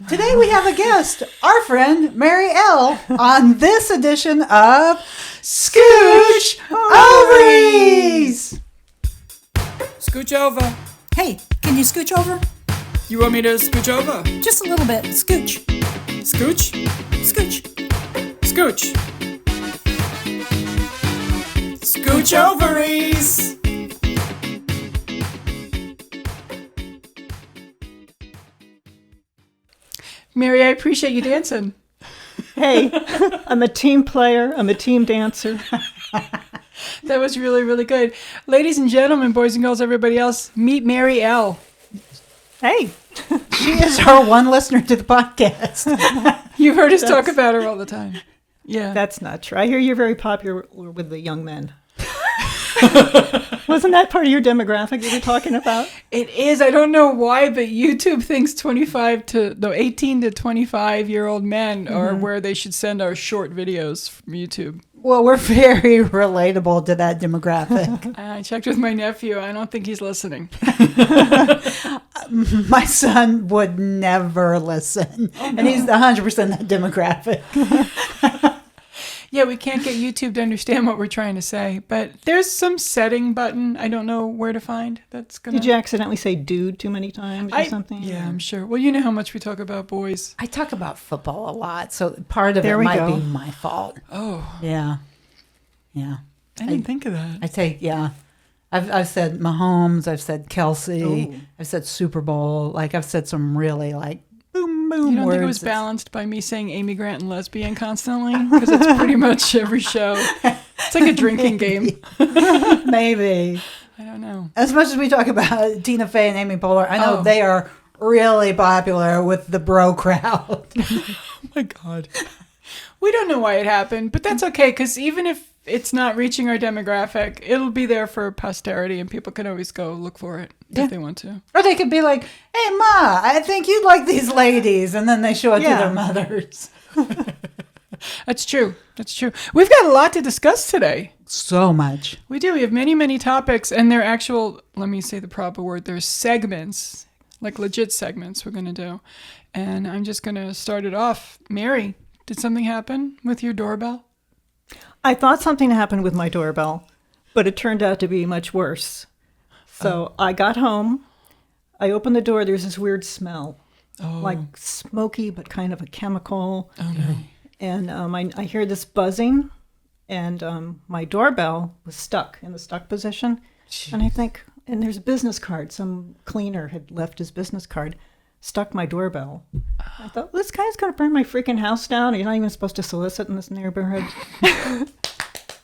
Today we have a guest, our friend Mary L, on this edition of Scooch Ovaries. Scooch over. Hey, can you scooch over? You want me to scooch over? Just a little bit. Scooch. Scooch? Scooch. Scooch. Scooch ovaries. Mary, I appreciate you dancing. Hey, I'm a team player. I'm a team dancer. That was really, really good. Ladies and gentlemen, boys and girls, everybody else, meet Mary L. Hey, She is our one listener to the podcast. You've heard us talk about her all the time. Yeah. that's not true. I hear you're very popular with the young men. Wasn't that part of your demographic you were talking about? It is. I don't know why, but YouTube thinks 18 to 25-year-old men are where they should send our short videos from YouTube. Well, we're very relatable to that demographic. I checked with my nephew. I don't think he's listening. My son would never listen. And he's 100% that demographic. Yeah, we can't get YouTube to understand what we're trying to say, but there's some setting button I don't know where to find that's going to... Did you accidentally say dude too many times or something? Yeah, I'm sure. Well, you know how much we talk about boys. I talk about football a lot, so part of There it we might go. be my fault. Oh, Yeah. Yeah. I didn't think of that. I've said Mahomes, I've said Kelsey, Ooh. I've said Super Bowl. Like, I've said some really, like, boom, boom You don't words. think it was balanced by me saying Amy Grant and lesbian constantly? Because it's pretty much every show. It's like a drinking game. Maybe. I don't know. As much as we talk about Tina Fey and Amy Poehler, I know Oh. they are really popular with the bro crowd. Oh my God. We don't know why it happened, but that's okay, because even if it's not reaching our demographic, it'll be there for posterity, and people can always go look for it if they want to. Or they could be like, hey, Ma, I think you'd like these ladies. And then they show it to Yeah. their mothers. That's true. That's true. We've got a lot to discuss today. So much. We do. We have many, many topics, and they're actual, let me say the proper word, they're segments, like legit segments we're going to do. And I'm just going to start it off. Mary, did something happen with your doorbell? I thought something happened with my doorbell, but it turned out to be much worse. So I got home. I opened the door. There's this weird smell, like smoky, but kind of a chemical. Oh, no. And I hear this buzzing, and my doorbell was stuck in the stuck position. Jeez. And I think, and there's a business card. Some cleaner had left his business card, stuck my doorbell. I thought, this guy's going to burn my freaking house down. You're not even supposed to solicit in this neighborhood.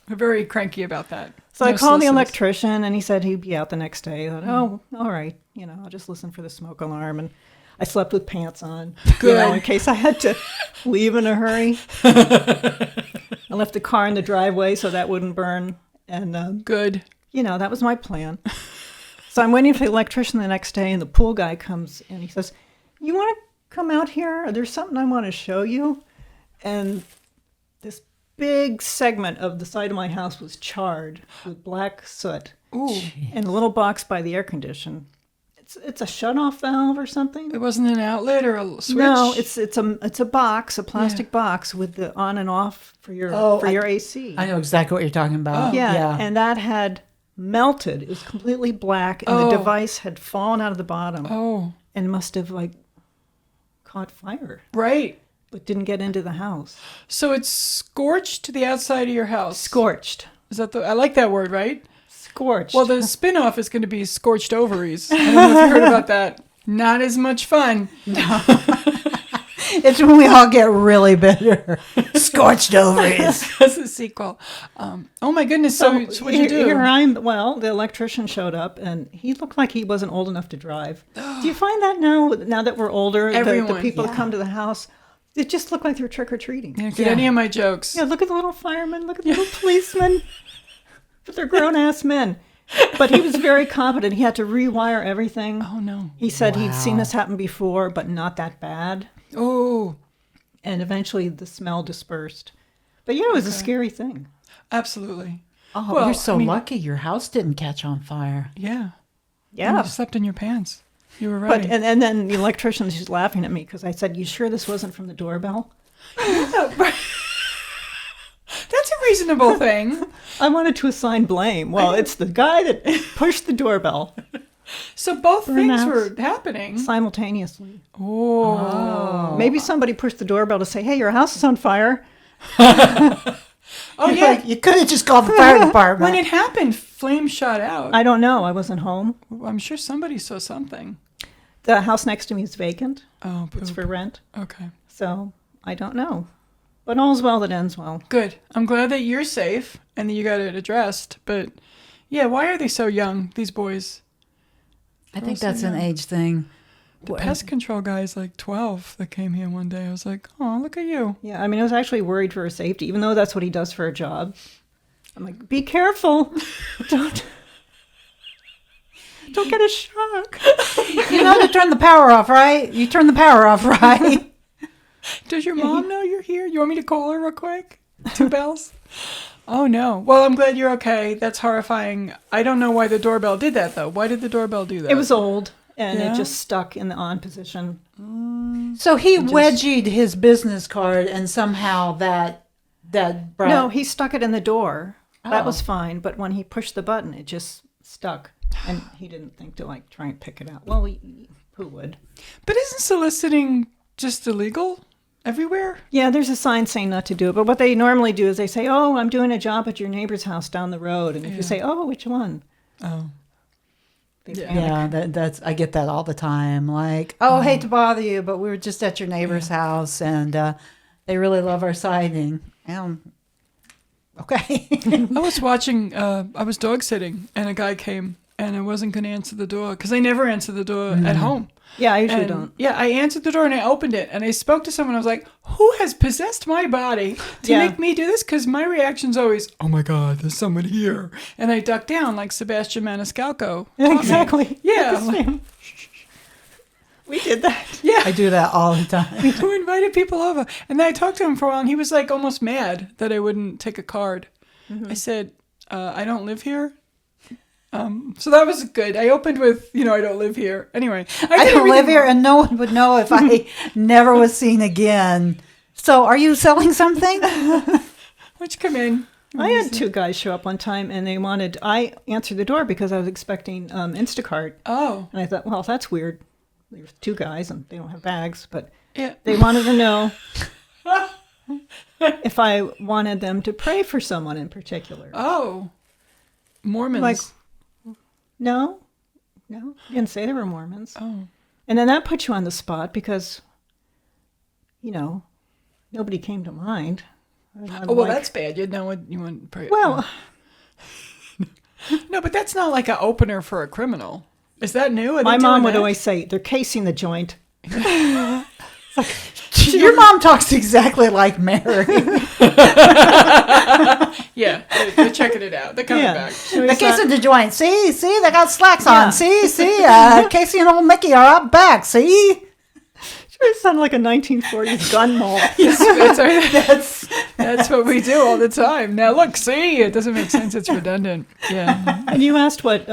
We're very cranky about that. So No I called the solicitors. electrician, and he said he'd be out the next day. I thought, oh, all right. I'll just listen for the smoke alarm. And I slept with pants on, Good. in case I had to leave in a hurry. I left the car in the driveway so that wouldn't burn. And, Good. that was my plan. So I'm waiting for the electrician the next day, and the pool guy comes in. He says, you want to come out here? There's something I want to show you. And this big segment of the side of my house was charred with black soot. Ooh. In a little box by the air condition. It's a shutoff valve or something. It wasn't an outlet or a switch? No, it's a box, a plastic box with the on and off for your your AC. I know exactly what you're talking about. Yeah, and that had melted. It was completely black, and the device had fallen out of the bottom Oh, and must have caught fire, right. but didn't get into the house. So it's scorched to the outside of your house. Scorched. Is that I like that word, right? Scorched. Well, the spin-off is going to be scorched ovaries. I don't know if you heard about that. Not as much fun. It's when we all get really bitter. Scorched ovaries. That's the sequel. Oh my goodness. So what'd you do? The electrician showed up, and he looked like he wasn't old enough to drive. Do you find that now that we're older, the Everyone, people that come to the house, it just look like they're trick-or-treating. You don't get any of my jokes. Yeah, look at the little firemen, look at the little policemen. But they're grown-ass men. But he was very competent. He had to rewire everything. Oh, no. He said he'd seen this happen before, but not that bad. Oh, And eventually the smell dispersed. But yeah, it was a scary thing. absolutely. Oh, Well, you're so I mean- lucky your house didn't catch on fire. Yeah. Yeah. You slept in your pants. You were right. But and then the electrician, she's laughing at me because I said, "You sure this wasn't from the doorbell?" That's a reasonable thing. I wanted to assign blame. Well, it's the guy that pushed the doorbell So both in the things house. were happening. simultaneously. Oh. Maybe somebody pushed the doorbell to say, "Hey, your house is on fire." Oh, You're yeah. like, you could have just called the fire department. When it happened, flames shot out. I don't know. I wasn't home. I'm sure somebody saw something. The house next to me is vacant. Oh, It's poop. for rent. Okay. So I don't know. But all's well that ends well. Good. I'm glad that you're safe and that you got it addressed. But yeah, why are they so young, these boys? I think that's an age thing. The pest control guy is like 12 that came here one day. I was like, oh, look at you. Yeah, I mean, I was actually worried for her safety, even though that's what he does for a job. I'm like, be careful. Don't get a shock. You know to turn the power off, right? You turn the power off, right? Does your mom know you're here? You want me to call her real quick? 2 bells? Oh, no. Well, I'm glad you're okay. That's horrifying. I don't know why the doorbell did that, though. Why did the doorbell do that? It was old, and Yeah? it just stuck in the on position. So he wedgied his business card, and somehow that brought. No, he stuck it in the door. That Oh. was fine, but when he pushed the button, it just stuck, and he didn't think to like try and pick it out. Well, who would? But isn't soliciting just illegal everywhere? Yeah, there's a sign saying not to do it, but what they normally do is they say, "Oh, I'm doing a job at your neighbor's house down the road," and if Yeah. you say, "Oh, which one?" Oh. They Yeah. panic. Yeah, that's I get that all the time. Like, oh, hate to bother you, but we were just at your neighbor's house, and they really love our siding. Okay. I was watching, I was dog sitting, and a guy came, and I wasn't going to answer the door because I never answer the door at home. Yeah, I usually And, don't. Yeah, I answered the door and I opened it and I spoke to someone. I was like, who has possessed my body to Yeah. make me do this? Because my reaction's always, oh my God, there's someone here. And I duck down like Sebastian Maniscalco. taught me. Exactly. Yeah. Like, we did that. Yeah. I do that all the time. Who invited people over? And then I talked to him for a while and he was like almost mad that I wouldn't take a card. I said, I don't live here. So that was good. I opened with, I don't live here. Anyway, I did don't live everything here, wrong. and no one would know if I never was seen again. So, are you selling something? Why don't you come in? I had 2 guys show up one time, and I answered the door because I was expecting Instacart. Oh, And I thought, well, that's weird. There's 2 guys, and they don't have bags, but yeah. they wanted to know if I wanted them to pray for someone in particular. Oh, Mormons. Like, no, didn't say they were Mormons. Oh. And then that puts you on the spot because, nobody came to mind. Oh, well, that's bad. You know what you want to pray. Well, No, but that's not like an opener for a criminal. Is that new? Are my they mom doing would that? always say, they're casing the joint. Your mom talks exactly like Mary. Yeah, they're checking it out. They're coming Yeah. back. She The always case thought- of the joint. See, they got slacks Yeah. on. See, Casey and old Mickey are out back. See? She always sounded like a 1940s gun mall. That's what we do all the time. Now, look, see, it doesn't make sense. It's redundant. Yeah. And you asked what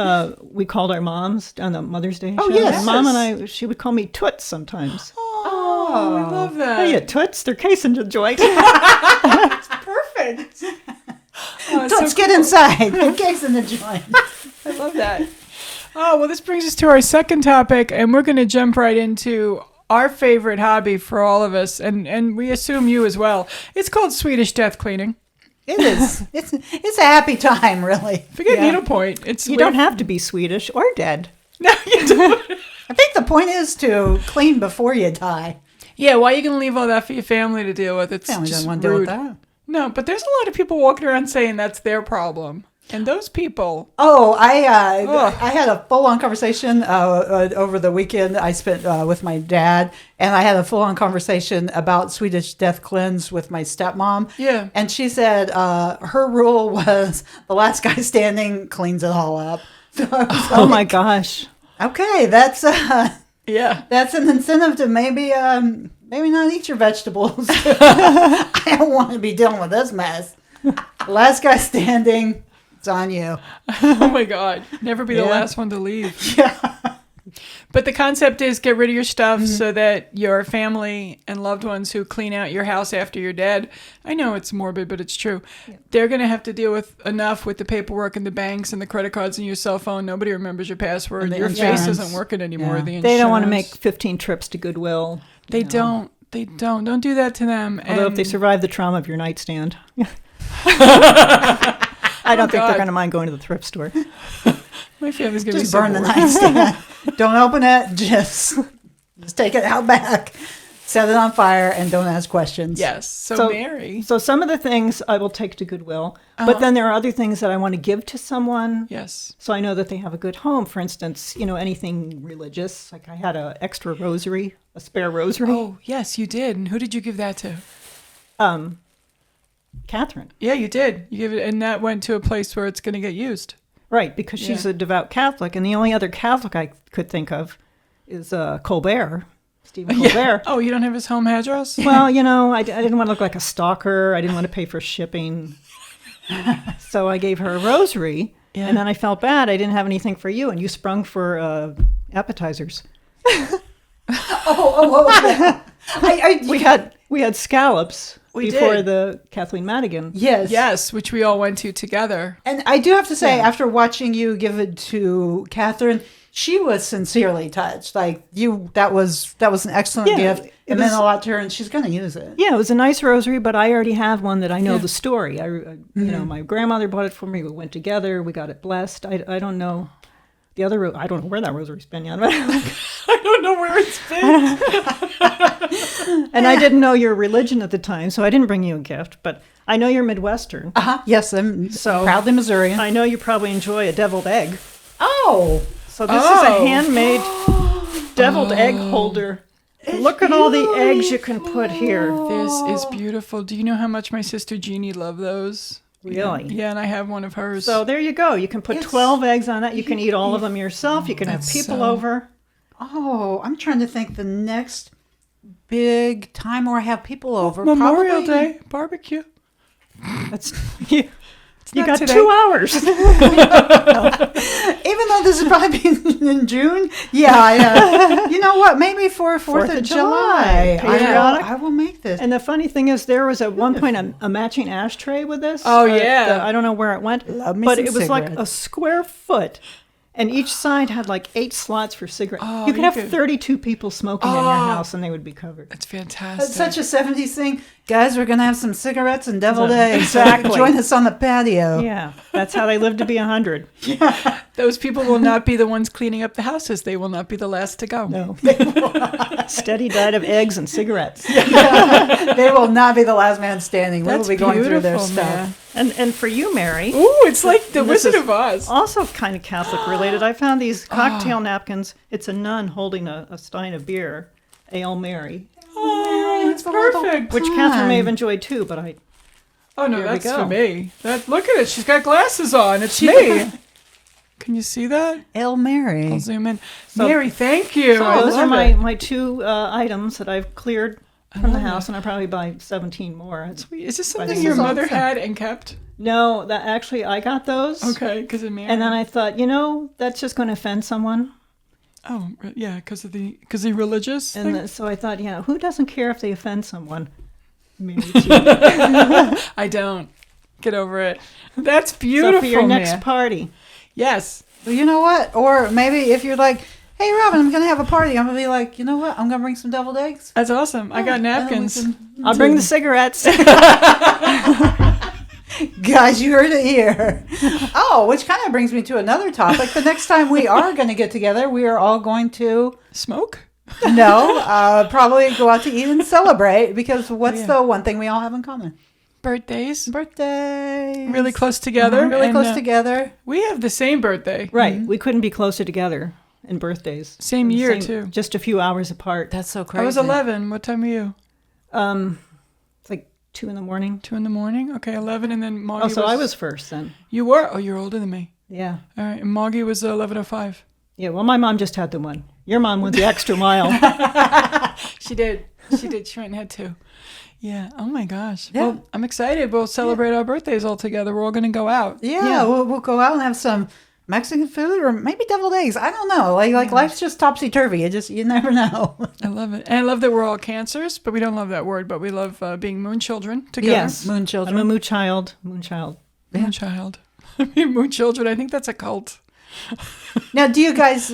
we called our moms on the Mother's Day Oh, show. yes. And Mom and I, she would call me Toots sometimes. Oh, I love that. Hey, Toots, they're casing the joint. Perfect. Oh, it's Let's so get cool. inside. The case in the joint. I love that. Oh, well, this brings us to our second topic, and we're going to jump right into our favorite hobby for all of us, and we assume you as well. It's called Swedish death cleaning. It is. It's a happy time, really. Forget Yeah. needlepoint. It's You don't have to be Swedish or dead. No, you don't. I think the point is to clean before you die. Yeah, why are you going to leave all that for your family to deal with? It's Family just doesn't want to deal rude. with that. No, but there's a lot of people walking around saying that's their problem, and those people. Oh, I Ugh. had a full-on conversation over the weekend I spent with my dad, and I had a full-on conversation about Swedish death cleanse with my stepmom. Yeah. And she said her rule was the last guy standing cleans it all up. So I was Oh my gosh. okay, that's Yeah. an incentive to maybe not eat your vegetables. I don't want to be dealing with this mess. Last guy standing, it's on you. Oh my God. Never be the Yeah. last one to leave. Yeah. But the concept is get rid of your stuff so that your family and loved ones who clean out your house after you're dead, I know it's morbid, but it's true. Yeah. They're going to have to deal with enough with the paperwork and the banks and the credit cards and your cell phone. Nobody remembers your password. Your face isn't working anymore. Yeah. The They don't want to make 15 trips to Goodwill. They don't. They don't. Don't do that to them. Although if they survive the trauma of your nightstand. I don't think they're going to mind going to the thrift store. My family's going to be Just burn the nightstand. Don't open it. Just take it out back. Set it on fire and don't ask questions. Yes. So Mary. So some of the things I will take to Goodwill, but then there are other things that I want to give to someone. Yes. So I know that they have a good home. For instance, anything religious. Like I had an extra rosary, a spare rosary. Oh, yes, you did. And who did you give that to? Catherine. Yeah, you did. You gave it, and that went to a place where it's going to get used. Right, because she's a devout Catholic, and the only other Catholic I could think of is Colbert, Stephen Colbert. Yeah. Oh, you don't have his home address? Well, I didn't want to look like a stalker. I didn't want to pay for shipping. So I gave her a rosary, and then I felt bad. I didn't have anything for you, and you sprung for appetizers. We had scallops before the Kathleen Madigan. Yes, which we all went to together. And I do have to say, after watching you give it to Catherine, she was sincerely touched. Like that was an excellent gift. It meant a lot to her, and she's going to use it. Yeah, it was a nice rosary, but I already have one that I know the story. My grandmother bought it for me. We went together. We got it blessed. I don't know. The other, I don't know where that rosary's been yet. I don't know where it's been. And I didn't know your religion at the time, so I didn't bring you a gift. But I know you're Midwestern. Yes, I'm proudly Missourian. I know you probably enjoy a deviled egg. Oh. So this is a handmade deviled egg holder. Look at all the eggs you can put here. This is beautiful. Do you know how much my sister Jeannie loved those? Really? Yeah, and I have one of hers. So there you go. You can put 12 eggs on that. You can eat all of them yourself. You can have people over. Oh, I'm trying to think the next big time where I have people over. Memorial Day barbecue. That's you got today. 2 hours. Even though this is probably in June. Yeah. You know what? Maybe for 4th of July. Patriotic. I will make this. And the funny thing is, there was at one point a matching ashtray with this. Oh, yeah. I don't know where it went. But it was like a square foot. And each side had like 8 slots for cigarettes. Oh, you could have 32 people smoking in your house and they would be covered. That's fantastic. It's such a 70s thing. Guys, we're going to have some cigarettes and deviled eggs. Exactly. Join us on the patio. Yeah, that's how they live to be 100. Those people will not be the ones cleaning up the houses. They will not be the last to go. No. Steady diet of eggs and cigarettes. They will not be the last man standing. That's we'll be going through their beautiful, stuff. man. And for you, Mary. Ooh, it's like the Wizard of Oz. Also kind of Catholic related. I found these cocktail napkins. It's a nun holding a stein of beer, Ale Mary. Oh, it's perfect. Which Catherine may have enjoyed too, but I... Oh, no, Here we that's go. for me. Look at it. She's got glasses on. It's me. Can you see that? Ale Mary. I'll zoom in. Mary, thank you. So I those are love it. my 2 items that I've cleared from the house, and I'll probably buy 17 more. Is this something this your is mother awesome. had and kept? No, that actually I got those. Okay, because of Mary. And then I thought, that's just going to offend someone. Oh, yeah, because of the religious thing? And so I thought, who doesn't care if they offend someone? Me too. I don't. Get over it. That's beautiful, So for your next man. party. Yes. Well, you know what? Or maybe if you're like, hey, Robin, I'm going to have a party. I'm going to be like, you know what? I'm going to bring some deviled eggs. That's awesome. I got napkins. I'll bring the cigarettes. Guys, you heard it here. Oh, which kind of brings me to another topic. The next time we are going to get together, we are all going to... Smoke? No, probably go out to eat and celebrate, because what's the one thing we all have in common? Birthdays. Birthdays. Really close together. Really And, close together. We have the same birthday. Right. We couldn't be closer together in birthdays. Same year, too. Just a few hours apart. That's so crazy. I was 11. What time were you? It's like 2 in the morning. 2 in the morning? Okay, 11, and then Moggy So I was first then. You were? Oh, you're older than me. Yeah. All right, and Moggy was 11:05. Yeah, well, my mom just had the one. Your mom went the extra mile. She did. She did. She went and had 2. Yeah. Oh, my gosh. Yeah. Well, I'm excited. We'll celebrate our birthdays all together. We're all going to go out. Yeah, We'll go out and have some Mexican food or maybe deviled eggs. I don't know. Like life's just topsy turvy. You never know. I love it. And I love that we're all cancers, but we don't love that word, but we love being moon children together. Yes. Moon children. I'm a moon child. Moon child. Moon child. I mean, moon children. I think that's a cult. Now, do you guys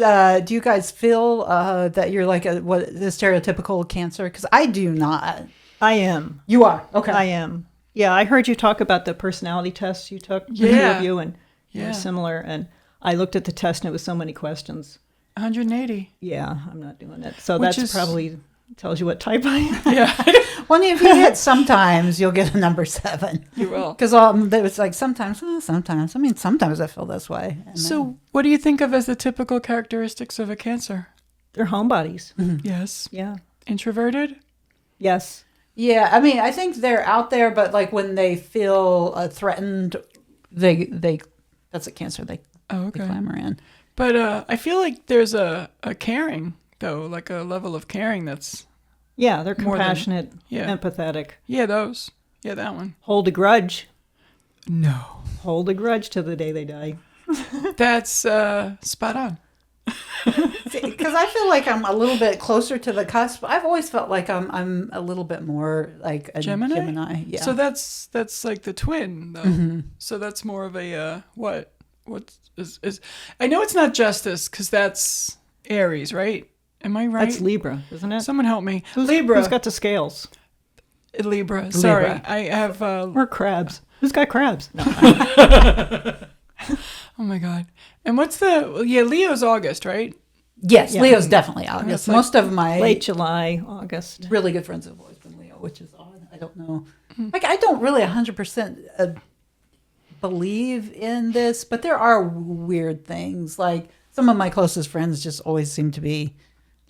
feel that you're like the stereotypical Cancer? Because I do not. I am. You are. Okay. I am. Yeah, I heard you talk about the personality tests you took, the two Yeah. of you, and Yeah. you're similar. And I looked at the test, and it was so many questions. 180. Yeah, I'm not doing it. So Which that's is- probably tells you what type I am. Yeah, Well, if you hit sometimes, you'll get a number 7. you will. Because it's like sometimes. Sometimes. I mean, sometimes I feel this way. And So, what do you think of as the typical characteristics of a Cancer? They're homebodies. Yes. Yeah. Introverted? Yes. yeah, I mean, I think they're out there, but like when they feel threatened, they that's a Cancer. They Oh, okay. clamor in. But I feel like there's a caring, though, like a level of caring that's, Yeah, they're More than- compassionate, yeah. empathetic. yeah, those. Yeah, that one. Hold a grudge. No. Hold a grudge till the day they die. That's spot on. Because I feel like I'm a little bit closer to the cusp. I've always felt like I'm a little bit more like a Gemini? Yeah. So that's like the twin, though. So that's more of a, what is, I know it's not Justice, because that's Aries, right? Am I right? That's Libra, isn't it? Someone help me. Who's got the scales? Libra. Sorry. Libra. I have, Or crabs? Who's got crabs? No. oh my God. And what's Leo's August, right? yes, Yeah. Leo's definitely August. It's like Most of my Late July, August. really good friends have always been Leo, which is odd. I don't know. Like I don't really 100% believe in this, but there are weird things. Like some of my closest friends just always seem to be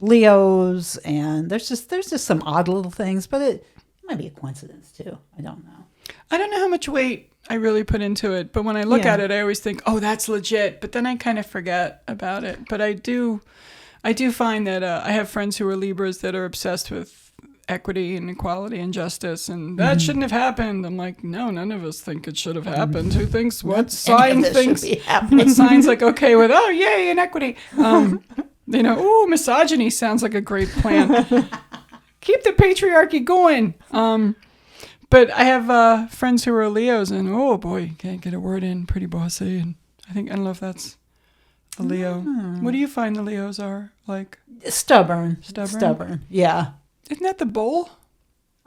Leos, and there's just some odd little things, but it might be a coincidence too. I don't know. I don't know how much weight I really put into it, but when I look Yeah. at it, I always think, oh, that's legit. But then I kind of forget about it. But I do find that I have friends who are Libras that are obsessed with equity and equality and justice, and that shouldn't have happened. I'm like, no, none of us think it should have happened. Who thinks what sign this thinks? should be happening. What sign's like okay with? Oh, yay, inequity. Ooh, misogyny sounds like a great plan. Keep the patriarchy going. But I have friends who are Leos, and oh boy, can't get a word in, pretty bossy. And I don't know if that's a Leo. What do you find the Leos are like? Stubborn. Stubborn? Yeah. Isn't that the bull?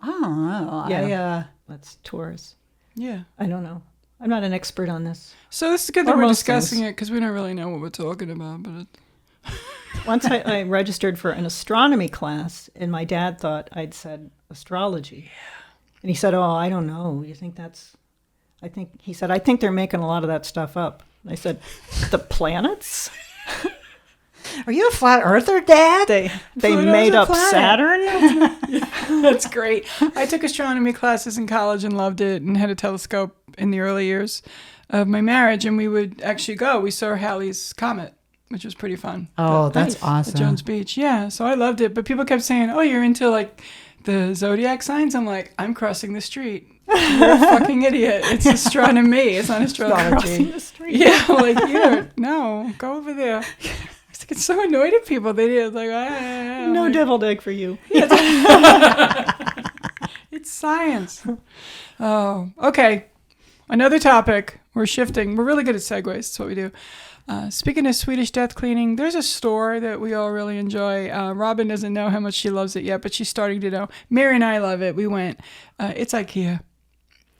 I don't know. Yeah. That's Taurus. Yeah. I don't know. I'm not an expert on this. So this is good that Or we're most discussing things. it, because we don't really know what we're talking about. But Once I registered for an astronomy class, and my dad thought I'd said astrology. And he said, oh, I don't know. You think that's... I think they're making a lot of that stuff up. And I said, the planets? Are you a flat earther, Dad? They Pluto's made a up planet. Saturn? that's great. I took astronomy classes in college and loved it, and had a telescope in the early years of my marriage, and we would actually go. We saw Halley's Comet, which was pretty fun. Oh, that's Nice. awesome. At Jones Beach. Yeah, so I loved it. But people kept saying, oh, you're into like the zodiac signs? I'm like, I'm crossing the street. You're a fucking idiot. It's astronomy. It's not astrology. Crossing the street. Yeah, like, no, go over there. I was like, it's so annoyed at people. They did like, No like, deviled egg for you. it's science. Oh, okay. Another topic. We're shifting. We're really good at segues. That's what we do. Speaking of Swedish death cleaning, there's a store that we all really enjoy. Robin doesn't know how much she loves it yet, but she's starting to know. Mary and I love it. We went. It's IKEA.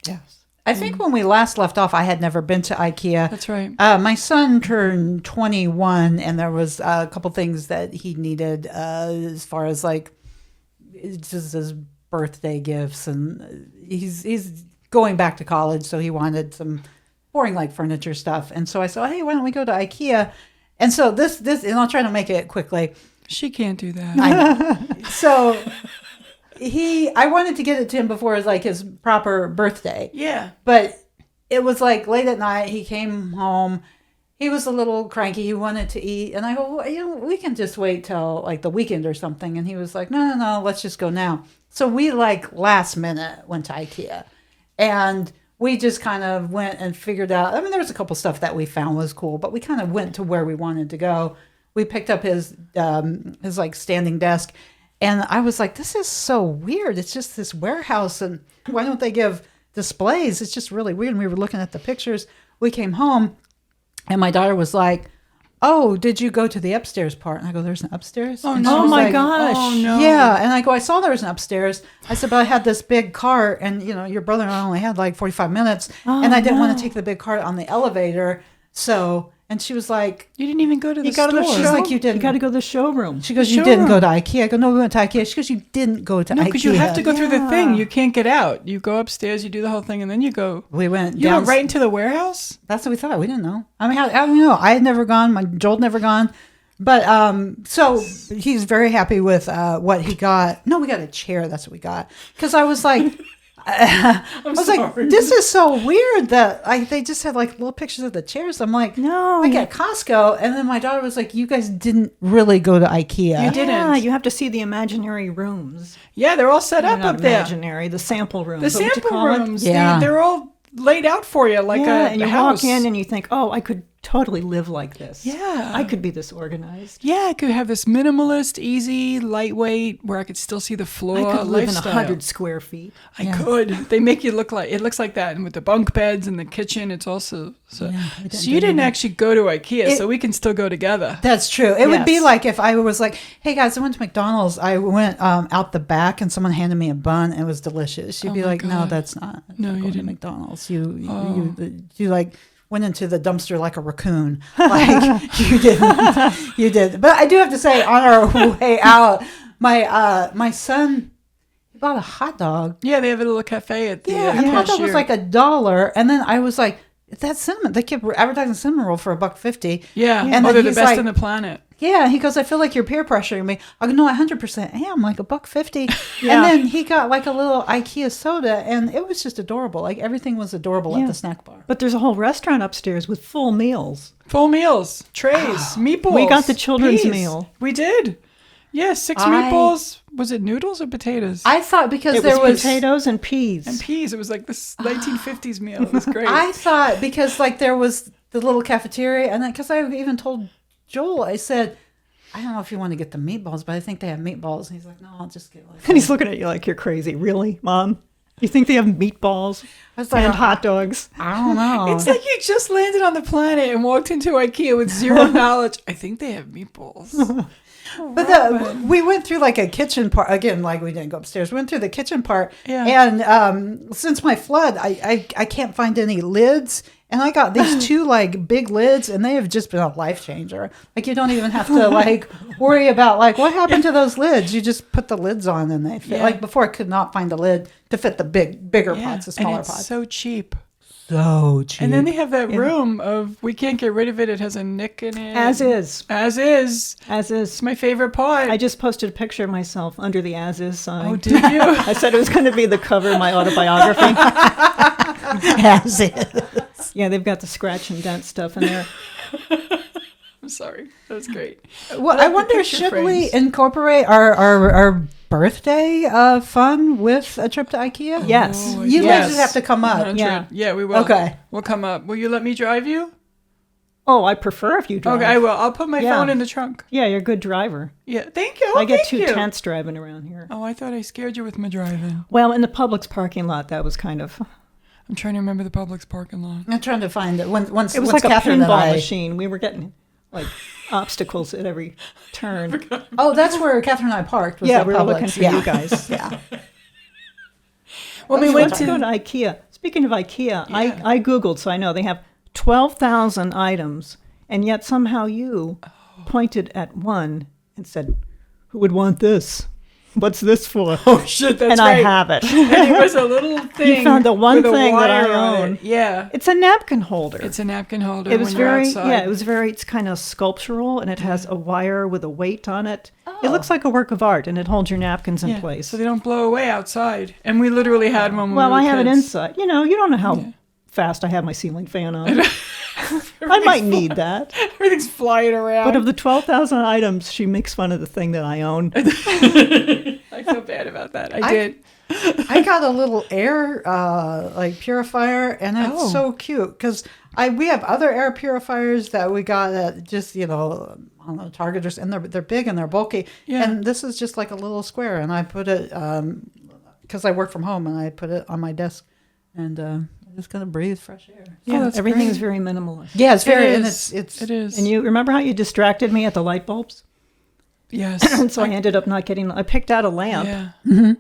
Yes. I think when we last left off, I had never been to IKEA. That's right. My son turned 21, and there was a couple things that he needed as far as like just his birthday gifts, and he's going back to college, so he wanted some boring like furniture stuff. And so I said, hey, why don't we go to IKEA? And so this, and I'll try to make it quickly. She can't do that. I know. So I wanted to get it to him before his proper birthday. Yeah. But it was like late at night. He came home. He was a little cranky. He wanted to eat. And I go, well, we can just wait till like the weekend or something. And he was like, no, let's just go now. So we like last minute went to IKEA. And we just kind of went and figured out. I mean, there was a couple stuff that we found was cool, but we kind of went to where we wanted to go. We picked up his like standing desk, and I was like, "This is so weird. It's just this warehouse, and why don't they give displays? It's just really weird." And we were looking at the pictures. We came home, and my daughter was like, "Oh, did you go to the upstairs part?" And I go, "There's an upstairs?" Oh, And no. she Oh was my like, gosh. Oh, no. Yeah, and I go, "I saw there was an upstairs." I said, "But I had this big cart, and your brother and I only had like 45 minutes, and I didn't want to take the big cart on the elevator." So, and she was like, You didn't even go to the You got to store. the She's show. like, "You didn't." You got to go to the showroom. She goes, The "You didn't go to showroom. IKEA." I go, "No, we went to IKEA." She goes, "You didn't go to No, IKEA." because you have to go through the thing. Yeah. You can't get out. You go upstairs, you do the whole thing, and then you go. We went You down. went right into the warehouse? That's what we thought. We didn't know. I mean, I don't know. I had never gone. My Joel had never gone. But so he's very happy with what he got. No, we got a chair. That's what we got. Because I was like, I was like, this is so weird that they just had like little pictures of the chairs. I'm like, No, like at Costco. And then my daughter was like, "You guys didn't really go to IKEA." You didn't. Yeah, you have to see the imaginary rooms. Yeah, they're all set up Not up there. imaginary, the sample rooms. The Is that what you sample call it? rooms, Yeah. they're all laid out for you like Yeah, a and you house. walk in and you think, oh, I could totally live like this. Yeah. I could be this organized. Yeah, I could have this minimalist, easy, lightweight, where I could still see the floor. I could live lifestyle. in 100 square feet. I could. They make you look like it looks like that, and with the bunk beds and the kitchen, it's also so. we didn't So do you didn't that. actually go to IKEA, so we can still go together. That's true. It would be Yes. like if I was like, "Hey guys, I went to McDonald's. I went out the back, and someone handed me a bun. It was delicious." You'd be my like, "No, God. that's not. No, you going to didn't. McDonald's. You like went into the dumpster like a raccoon. Like you didn't. You did." But I do have to say, on our way out, my son bought a hot dog. Yeah, they have a little cafe at the Yeah, and the hot dog was cashier. like $1, and then I was like, "That's cinnamon." They kept advertising cinnamon roll for $1.50. yeah, And and then they're the he's best like- on the planet. Yeah, he goes, "I feel like you're peer pressuring me." I go, "No, I 100% am, like $1.50." Yeah. And then he got like a little IKEA soda, and it was just adorable. Like everything was adorable Yeah. at the snack bar. But there's a whole restaurant upstairs with full meals. Full meals, trays, meatballs. We got the children's peas. meal. We did. Yeah, 6 I- meatballs. Was it noodles or potatoes? I thought because It there was was potatoes and peas. and peas. It was like this 1950s meal. It was great. I thought because like there was the little cafeteria, and then because I even told Joel, I said, "I don't know if you want to get the meatballs, but I think they have meatballs." And he's like, "No, I'll just get like." And he's looking at you like, you're crazy. Really, Mom? You think they have meatballs I was like, and hot dogs? I don't know. It's like you just landed on the planet and walked into IKEA with zero knowledge. I think they have meatballs. But we went through like a kitchen part again. Like we didn't go upstairs. We went through the kitchen part, Yeah. and since my flood, I can't find any lids, and I got these two like big lids, and they have just been a life changer. Like you don't even have to like worry about like what happened to those lids. You just put the lids on, and they fit. Yeah. Like before, I could not find a lid to fit the bigger Yeah, pots, the and smaller it's pots. so cheap. So cheap. And then they have that room of we can't get rid of it. It has a nick in it. As is. As is. As is. It's my favorite part. I just posted a picture of myself under the as is sign. Oh, did you? I said it was going to be the cover of my autobiography. As is. Yeah, they've got the scratch and dent stuff in there. I'm sorry. That was great. Well, like I the wonder, picture should we frames. incorporate our birthday fun with a trip to IKEA? Yes. Oh, You yes. guys just have to come up. 100. Yeah. Yeah, we will. Okay. We'll come up. Will you let me drive you? Oh, I prefer if you drive. Okay, I will. I'll put my Yeah. phone in the trunk. Yeah, you're a good driver. Yeah. Thank you. I get Thank too you. tense driving around here. Oh, I thought I scared you with my driving. Well, in the Publix parking lot, that was kind of... I'm trying to remember the Publix parking lot. I'm trying to find it. Once It was once like Catherine a and pinball I- machine. We were getting like obstacles at every turn. Oh, that's where Catherine and I parked. Was Yeah, at we were Publix. looking for yeah. you guys. Yeah. Well, we That's went Let's to go to IKEA. Speaking of IKEA, Yeah. I Googled, so I know they have 12,000 items, and yet somehow you pointed at one and said, "Who would want this? What's this for?" Oh shit, that's and right. I have it. And it was a little thing. found the one with a thing that I wire on it. own. Yeah. It's a napkin holder. It's a napkin holder. It was when you're very, outside. yeah, it was very, it's kind of sculptural, and it has a wire with a weight on it. It looks like a work of art, and it holds your napkins in place. So they don't blow away outside. And we literally had one when Well, we were I have it kids. inside. You know, you don't know how fast I have my ceiling fan on. I might need that. Everything's flying around. But of the 12,000 items, she makes fun of the thing that I own. I feel bad about that. I did. I got a little air like purifier, and it's so cute because we have other air purifiers that we got at just I don't know, Target and they're big and they're bulky. Yeah. And this is just like a little square, and I put it because I work from home, and I put it on my desk, and I'm just gonna breathe fresh air. Yeah, that's everything's great. very minimalist. Yeah, it's very It and is. it's It is. And you remember how you distracted me at the light bulbs? Yes. And so I ended up not getting. I picked out a lamp, Yeah.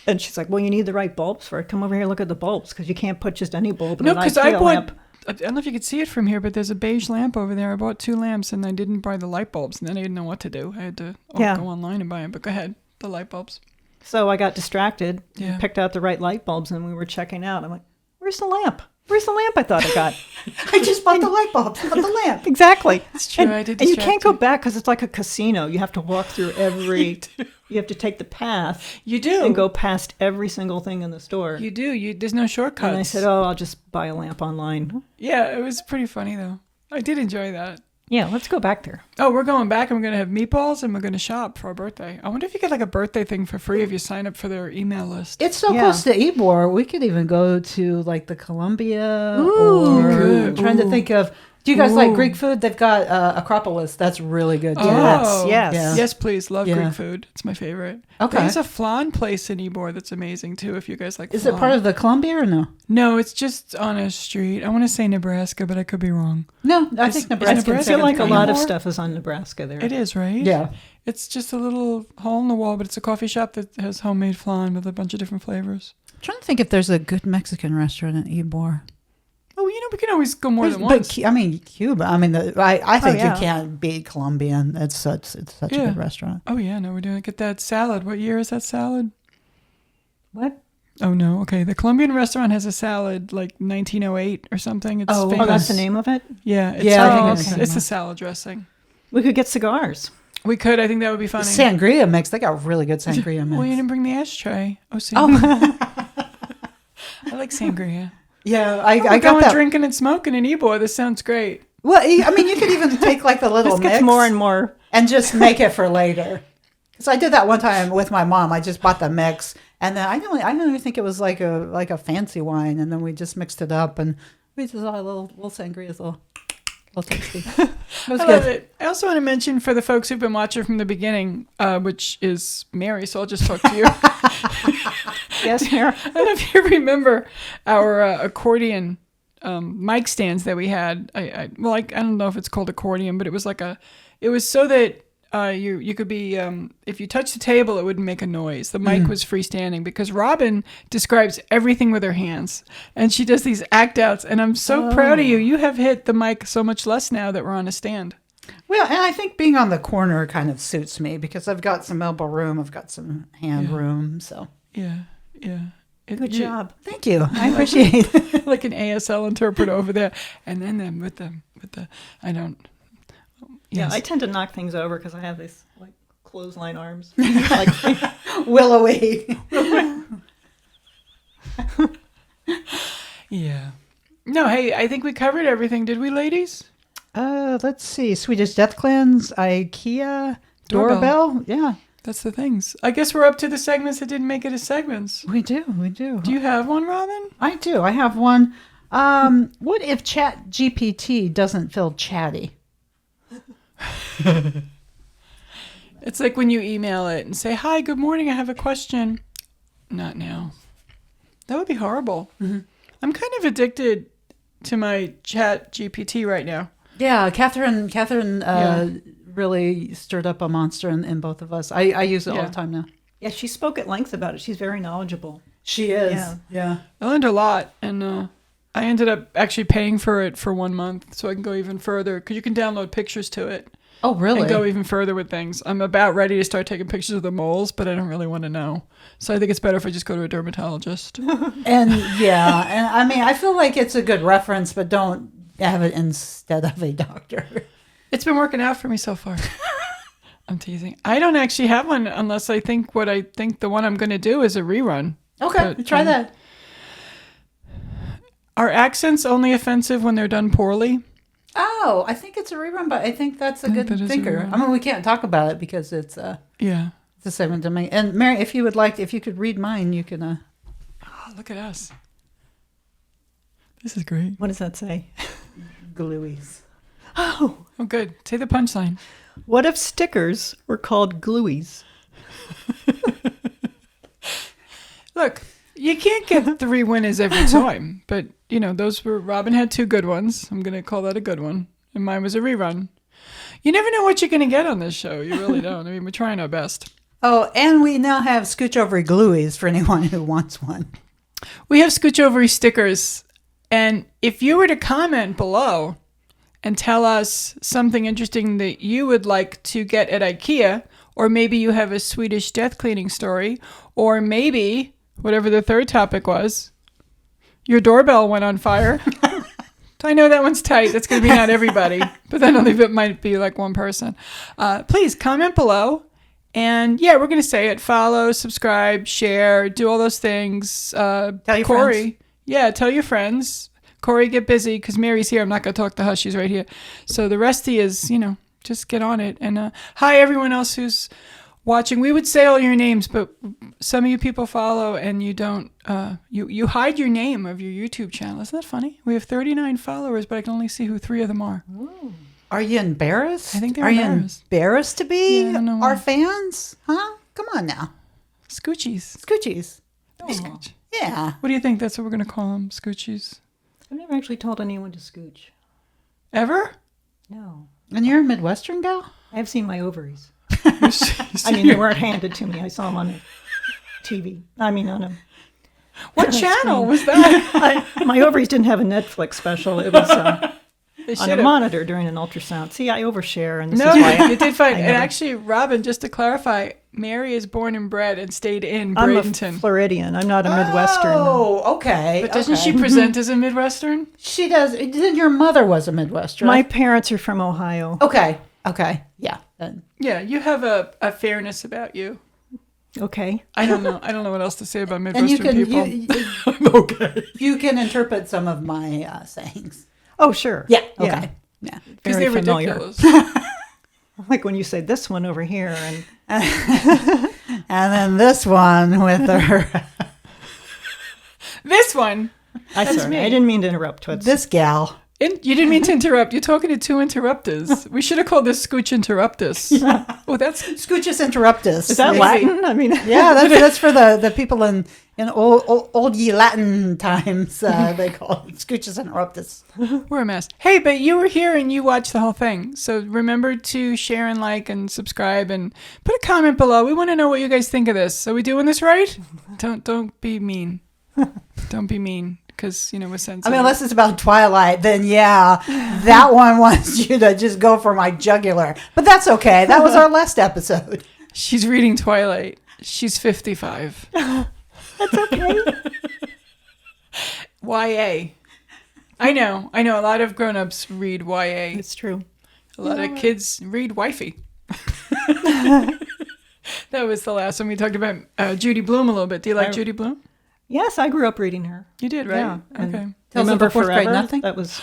and she's like, "Well, you need the right bulbs for it. Come over here and look at the bulbs because you can't put just any bulb in No, an because IKEA I bought. lamp." I don't know if you could see it from here, but there's a beige lamp over there. I bought 2 lamps, and I didn't buy the light bulbs, and then I didn't know what to do. I had to go online and buy them. But go ahead, the light bulbs. So I got distracted, Yeah. picked out the right light bulbs, and we were checking out. I'm like, "Where's the lamp? Where's the lamp I thought I got?" I just bought the light bulb, not the lamp. Exactly. It's true. And, I did and you distract can't go back because it's like a casino. You have to walk through every. You have to take the path You do. and go past every single thing in the store. You do. There's no shortcuts. And I said, "Oh, I'll just buy a lamp online." Yeah, it was pretty funny though. I did enjoy that. Yeah, let's go back there. Oh, we're going back and we're going to have meatballs and we're going to shop for our birthday. I wonder if you get like a birthday thing for free if you sign up for their email list. It's so Yeah. close to Ybor. We could even go to like the Columbia. Ooh. or We could. trying to Ooh. think of. Do you guys like Ooh. Greek food? They've got Acropolis. That's really good. Too. Oh, Yes. Yeah. Yes, please. Love Yeah. Greek food. It's my favorite. Okay. There's a flan place in Ybor that's amazing too if you guys like Is flan. it part of the Columbia or no? No, it's just on a street. I want to say Nebraska, but I could be wrong. No, I Is- think is Nebraska. I Nebraska feel like a lot of Ybor? stuff is on Nebraska there. It is, right? Yeah. It's just a little hole in the wall, but it's a coffee shop that has homemade flan with a bunch of different flavors. I'm trying to think if there's a good Mexican restaurant in Ybor. Oh, we can always go more than But once. I mean, Cuba. I mean, I think yeah. you can't beat Colombian. It's such a Yeah. good restaurant. Oh yeah, no, we're doing get that salad. What year is that salad? What? Oh no, okay. The Colombian restaurant has a salad like 1908 or something. It's Oh, famous. Oh, that's the name of it? Yeah, it's, Yeah, I think Oh, it's okay. the it's name. a salad dressing. We could get cigars. We could. I think that would be funny. Sangria mix. They got really good sangria mix. Well, you didn't bring the ashtray. Oh, sangria. I like sangria. Yeah, I We're got going that. drinking and smoking in Ybor. This sounds great. Well, I mean, you could even take like the little This gets mix more and more. and just make it for later. Because I did that one time with my mom. I just bought the mix, and then I don't even think it was like a fancy wine, and then we just mixed it up, and we just had a little sangria, a little tasty. It was I good. love it. I also want to mention for the folks who've been watching from the beginning, which is Mary, so I'll just talk to you. Yes, Mary. I don't know if you remember our accordion mic stands that we had. I don't know if it's called accordion, but it was it was so that you could be, if you touch the table, it wouldn't make a noise. The mic was freestanding because Robin describes everything with her hands and she does these act outs. And I'm so proud of you. You have hit the mic so much less now that we're on a stand. Well, and I think being on the corner kind of suits me because I've got some elbow room, I've got some hand room, so. Yeah. Yeah. Good job. Thank you. I appreciate it. Like an ASL interpreter over there. And then with the, I don't. Yeah, Yes. I tend to knock things over because I have these like clothesline arms. Like, Willowy. Yeah. No, hey, I think we covered everything. Did we, ladies? Let's see. Swedish Death Cleanse, IKEA, Doorbell. doorbell. Yeah, That's the things. I guess we're up to the segments that didn't make it as segments. we do. Do you have one, Robin? I do. I have one. What if Chat GPT doesn't feel chatty? It's like when you email it and say, "Hi, good morning. I have a question." Not now. That would be horrible. Mm-hmm. I'm kind of addicted to my Chat GPT right now. Yeah, Catherine Yeah. really stirred up a monster in both of us. I use it all Yeah. the time now. yeah, she spoke at length about it. She's very knowledgeable. She is. Yeah. Yeah. I learned a lot, and I ended up actually paying for it for 1 month so I can go even further because you can download pictures to it. Oh, really? And go even further with things. I'm about ready to start taking pictures of the moles, but I don't really want to know. So I think it's better if I just go to a dermatologist. And yeah, and I mean, I feel like it's a good reference, but don't have it instead of a doctor. It's been working out for me so far. I'm teasing. I don't actually have one unless I think the one I'm going to do is a rerun. Okay, But, try that. Are accents only offensive when they're done poorly? Oh, I think it's a rerun, but I think that's a I think good that is a thinker. rerun. I mean, we can't talk about it because it's Yeah. The segment to me. And Mary, if you could read mine, you can. Oh, look at us. This is great. What does that say? Glueies. Oh, Oh, good. Say the punchline. what if stickers were called glueies? Look, you can't get 3 winners every time, but Robin had 2 good ones. I'm going to call that a good one. And mine was a rerun. You never know what you're going to get on this show. You really don't. I mean, we're trying our best. Oh, and we now have Scooch Over Glueies for anyone who wants one. We have Scooch Over stickers. And if you were to comment below and tell us something interesting that you would like to get at IKEA, or maybe you have a Swedish death cleaning story, or maybe, whatever the third topic was, your doorbell went on fire. I know that one's tight. That's going to be not everybody, but then only it might be like one person. Please comment below. And yeah, we're going to say it. Follow, subscribe, share, do all those things. Tell your Corey. friends. Yeah, tell your friends. Corey, get busy because Mary's here. I'm not going to talk to her. She's right here. So the resty is, just get on it. And hi, everyone else who's watching. We would say all your names, but some of you people follow and you don't. You hide your name of your YouTube channel. Isn't that funny? We have 39 followers, but I can only see who 3 of them are. Ooh. Are you embarrassed? I think they're Are embarrassed. you embarrassed to be Yeah, I don't know why. our fans? Huh? Come on now. Scoochies. Scoochies. Scooch. Yeah. What do you think? That's what we're going to call them, Scoochies. I've never actually told anyone to scooch. Ever? No. And you're a Midwestern gal? I have seen my ovaries. I I mean, they weren't handed to me. I saw them on a TV. I mean, on a... What channel was that? My ovaries didn't have a Netflix special. It was They on a should've. monitor during an ultrasound. See, I overshare, and this No, is why you did fine. I And never- actually, Robin, just to clarify, Mary is born and bred and stayed in I'm a Bradenton. Floridian. I'm not a Midwestern. Oh, okay. But doesn't okay. she present as a Midwestern? She does. Then your mother was a Midwestern. My parents are from Ohio. Okay. Okay. Yeah. Then. Yeah, you have a fairness about you. Okay. I don't know. I don't know what else to say about And you Midwestern can people. Okay. you can interpret some of my sayings. Oh, sure. Yeah. Okay. Yeah. Because Very they're familiar. ridiculous. Like when you say this one over here, and And then this one with her, This one. I me. didn't mean to interrupt. Toots. this gal. You didn't mean to interrupt. You're talking to 2 interrupters. We should have called this Scooch Interruptus. Oh, that's Scoochus interruptus. Is that Yeah. Latin? I mean, Yeah, that's for the people in old ye Latin times. They call it Scoochus interruptus. we're a mess. Hey, but you were here and you watched the whole thing. So remember to share and like and subscribe and put a comment below. We want to know what you guys think of this. Are we doing this right? Don't be mean. Don't be mean. Because, we're I sensitive. mean, unless it's about Twilight, then yeah, that one wants you to just go for my jugular. But that's okay. That was our last episode. She's reading Twilight. She's 55. that's okay. YA. I know. A lot of grown-ups read YA. It's true. A lot of kids read wifey. That was the last one we talked about Judy Blume a little bit. Do you like Judy Blume? Yes, I grew up reading her. You did, right? Yeah, and- Okay. Tales of Remember the Fourth Grade Forever? Nothing? That was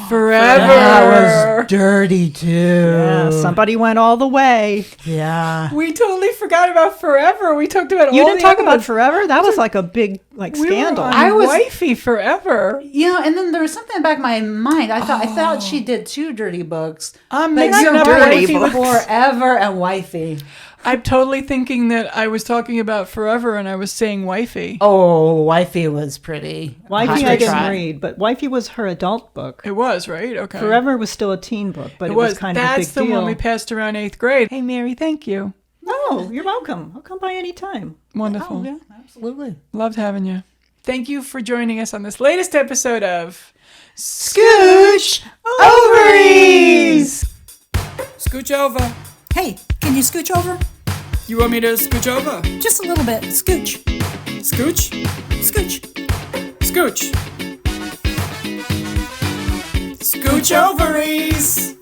Forever. That was dirty too. yeah. Somebody went all the way. Yeah. We totally forgot about Forever. We talked about You all didn't the talk other about ones. Forever. That was like a big scandal. We were on I was- wifey Forever. And then there was something in the back of my mind. I thought she did 2 dirty books. I'm But mixing you're up dirty wifey books. Forever and Wifey. I'm totally thinking that I was talking about Forever and I was saying wifey. Oh, Wifey was pretty. Wifey hot I to didn't trot. read, but Wifey was her adult book. It was, right? Okay. Forever was still a teen book, but it was kind of a big That's the deal. one we passed around 8th grade. Hey, Mary, thank you. Oh, you're welcome. I'll come by any time. Wonderful. Oh, yeah, absolutely. Loved having you. Thank you for joining us on this latest episode of Scooch Ovaries! Scooch over. Hey, can you scooch over? You want me to scooch over? Just a little bit. Scooch. Scooch? Scooch. Scooch. Scooch ovaries.